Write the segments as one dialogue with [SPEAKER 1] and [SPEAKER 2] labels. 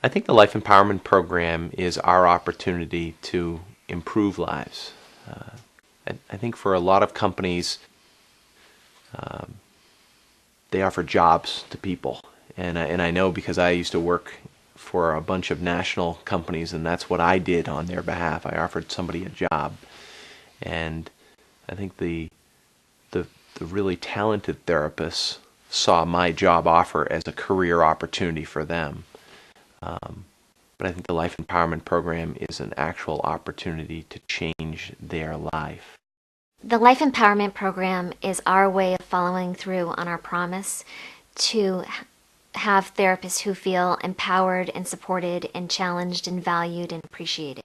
[SPEAKER 1] I think the Life Empowerment Program is our opportunity to improve lives. I think for a lot of companies, they offer jobs to people. And I know because I used to work for a bunch of national companies, and that's what I did on their behalf. I offered somebody a job. And I think the really talented therapists saw my job offer as a career opportunity for them. But I think the Life Empowerment Program is an actual opportunity to change their life.
[SPEAKER 2] The Life Empowerment Program is our way of following through on our promise to have therapists who feel empowered and supported and challenged and valued and appreciated.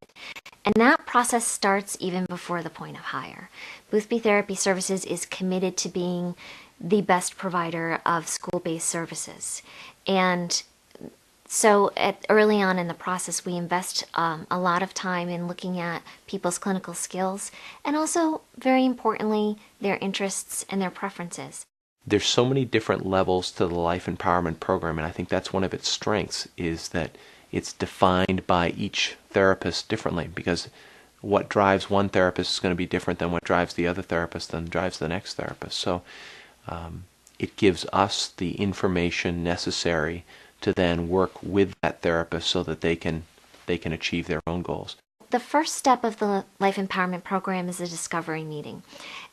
[SPEAKER 2] And that process starts even before the point of hire. Boothby Therapy Services is committed to being the best provider of school-based services. And so early on in the process, we invest a lot of time in looking at people's clinical skills and also, very importantly, their interests and their preferences.
[SPEAKER 1] There's so many different levels to the Life Empowerment Program, and I think that's one of its strengths, is that it's defined by each therapist differently, because what drives one therapist is going to be different than what drives the other therapist and drives the next therapist. So it gives us the information necessary to then work with that therapist so that they can achieve their own goals.
[SPEAKER 2] The first step of the Life Empowerment Program is a discovery meeting.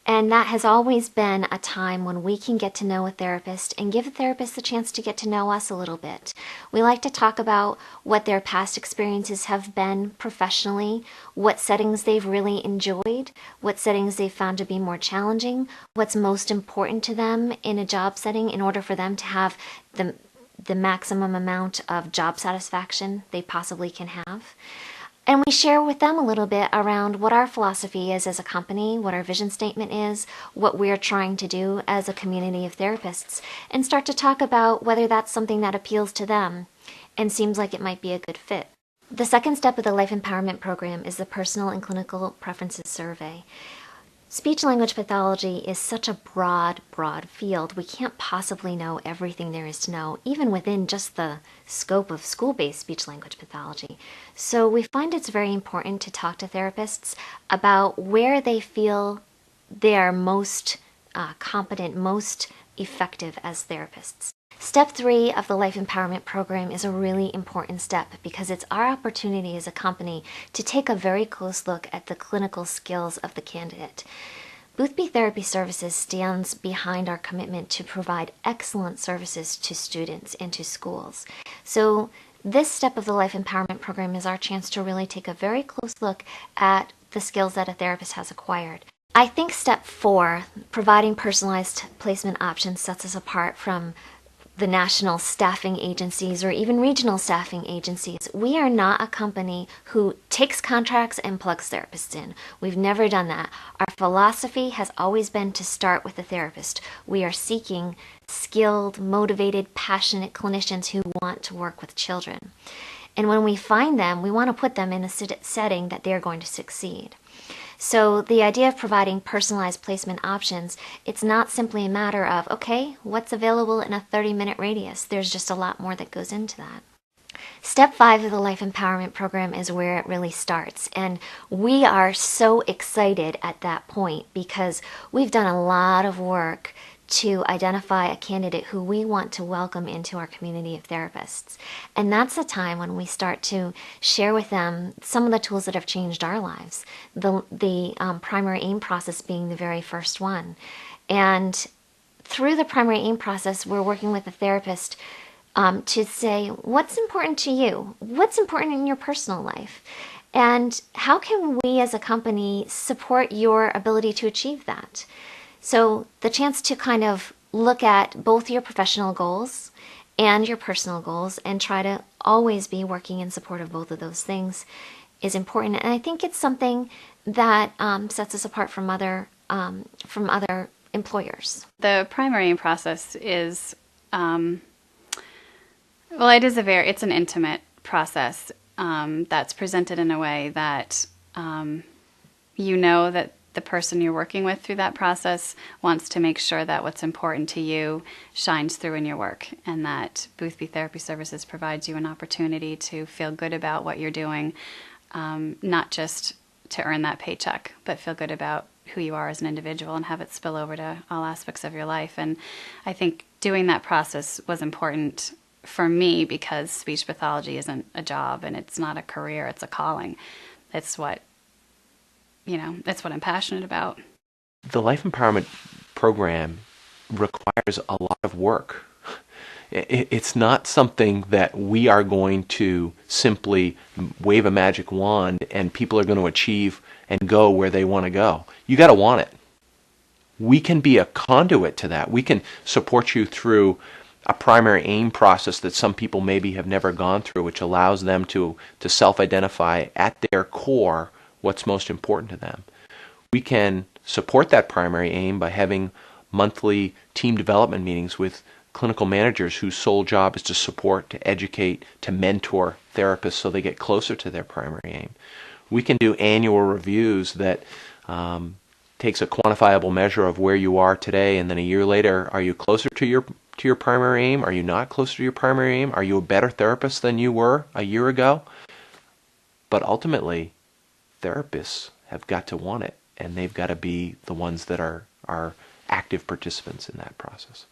[SPEAKER 2] And that has always been a time when we can get to know a therapist and give a therapist the chance to get to know us a little bit. We like to talk about what their past experiences have been professionally, what settings they've really enjoyed, what settings they've found to be more challenging, what's most important to them in a job setting in order for them to have the maximum amount of job satisfaction they possibly can have. And we share with them a little bit around what our philosophy is as a company, what our vision statement is, what we're trying to do as a community of therapists, and start to talk about whether that's something that appeals to them and seems like it might be a good fit. The second step of the Life Empowerment Program is the Personal and Clinical Preferences Survey. Speech-language pathology is such a broad field. We can't possibly know everything there is to know, even within just the scope of school-based speech-language pathology. So we find it's very important to talk to therapists about where they feel they are most competent, most effective as therapists. Step 3 of the Life Empowerment Program is a really important step because it's our opportunity as a company to take a very close look at the clinical skills of the candidate. Boothby Therapy Services stands behind our commitment to provide excellent services to students and to schools. So this step of the Life Empowerment Program is our chance to really take a very close look at the skills that a therapist has acquired. I think step 4, providing personalized placement options, sets us apart from the national staffing agencies or even regional staffing agencies. We are not a company who takes contracts and plugs therapists in. We've never done that. Our philosophy has always been to start with the therapist. We are seeking skilled, motivated, passionate clinicians who want to work with children. And when we find them, we want to put them in a setting that they're going to succeed. So the idea of providing personalized placement options, it's not simply a matter of, okay, what's available in a 30-minute radius? There's just a lot more that goes into that. Step 5 of the Life Empowerment Program is where it really starts. And we are so excited at that point because we've done a lot of work to identify a candidate who we want to welcome into our community of therapists. And that's the time when we start to share with them some of the tools that have changed our lives, the primary aim process being the very first one. And through the primary aim process, we're working with the therapist to say, what's important to you? What's important in your personal life? And how can we as a company support your ability to achieve that? So the chance to kind of look at both your professional goals and your personal goals and try to always be working in support of both of those things is important. And I think it's something that sets us apart from other employers.
[SPEAKER 3] The primary aim process is, it's an intimate process that's presented in a way that you know that the person you're working with through that process wants to make sure that what's important to you shines through in your work, and that Boothby Therapy Services provides you an opportunity to feel good about what you're doing, not just to earn that paycheck, but feel good about who you are as an individual and have it spill over to all aspects of your life. And I think doing that process was important for me because speech pathology isn't a job and it's not a career, it's a calling. It's what, it's what I'm passionate about.
[SPEAKER 1] The Life Empowerment Program requires a lot of work. It's not something that we are going to simply wave a magic wand and people are going to achieve and go where they want to go. You got to want it. We can be a conduit to that. We can support you through a primary aim process that some people maybe have never gone through, which allows them to self-identify at their core what's most important to them. We can support that primary aim by having monthly team development meetings with clinical managers whose sole job is to support, to educate, to mentor therapists so they get closer to their primary aim. We can do annual reviews that takes a quantifiable measure of where you are today, and then a year later, are you closer to your primary aim? Are you not closer to your primary aim? Are you a better therapist than you were a year ago? But ultimately, therapists have got to want it, and they've got to be the ones that are active participants in that process.